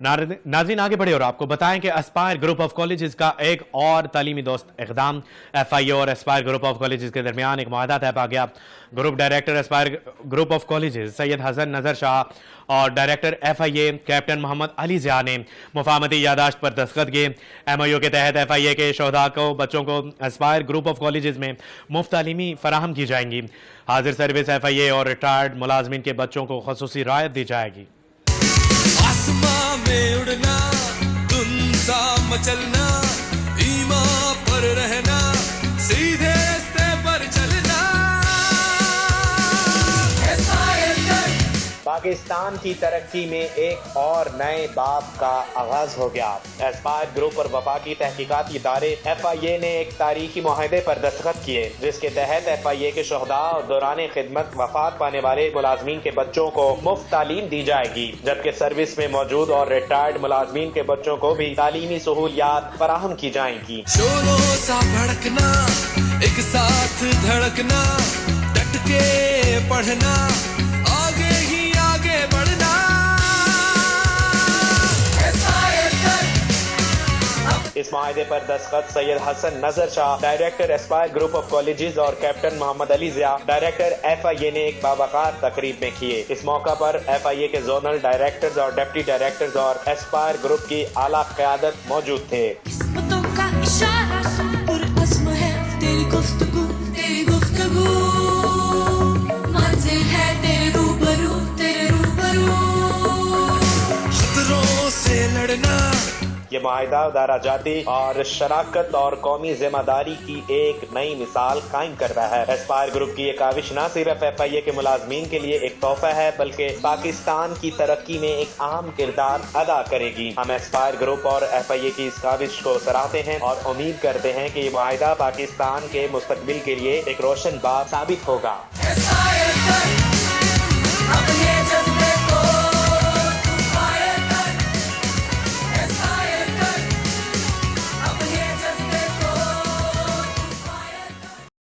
नाज़रीन आगे बढ़े और आपको बताएं कि एस्पायर ग्रुप ऑफ कॉलेजेस का एक और तालीमी दोस्त इक़दाम। FIA और एस्पायर ग्रुप ऑफ कॉलेजेस के दरमियान एक मुआहदा तय पा गया। Group director Aspire group of colleges Syed Hasan Nazar Shah और director FIA captain Mohammad Ali Zia ने मुफाहमती यादाश्त पर दस्तखत किए। MOU के तहत FIA के शोहदा को बच्चों को एस्पायर ग्रुप ऑफ कॉलेजेस में मुफ्त तालीमी फराहम की जाएंगी। हाजिर सर्विस FIA और रिटायर्ड मुलाजमीन के बच्चों को खसूसी रायत दी जाएगी। आसमां में उड़ना, धुन सा मचलना, ईमान पर रहना, सीधे रास्ते पर चलना। पाकिस्तान की तरक्की में एक और नए बाब का आगाज हो गया। एस्पायर ग्रुप और वफाकी तहकीकाती इदारे FIA ने एक तारीखी मुआहदे पर दस्तखत किए, जिसके तहत FIA के शोहदा और दौरान खिदमत वफात पाने वाले मुलाजमीन के बच्चों को मुफ्त तालीम दी जाएगी, जबकि सर्विस में मौजूद और रिटायर्ड मुलाजमीन के बच्चों को भी तालीमी सहूलियात फराहम की जाएंगी। शोरों सा भड़कना, एक साथ धड़कना, डट के पढ़ना, आगे ही आगे बढ़ना। इस मुआहदे पर दस्तखत Syed Hasan Nazar Shah director Aspire group of colleges और captain Mohammad Ali Zia director FIA ने एक बावकार तकरीब में किए। इस मौका पर FIA के जोनल डायरेक्टर्स और डिप्टी डायरेक्टर्स और एस्पायर ग्रुप की आला क़यादत मौजूद थे। खतरों से लड़ना, ये मुआहिदा दाराजाती और शराकत और कौमी जिम्मेदारी की एक नई मिसाल कायम कर रहा है। एस्पायर ग्रुप की ये काविश न सिर्फ FIA के मुलाजमीन के लिए एक तोहफा है, बल्कि पाकिस्तान की तरक्की में एक अहम किरदार अदा करेगी। हम एस्पायर ग्रुप और FIA की इस काविश को सराहते हैं और उम्मीद करते हैं कि ये मुआहिदा पाकिस्तान के मुस्तकबिल के लिए एक रोशन बाब साबित होगा।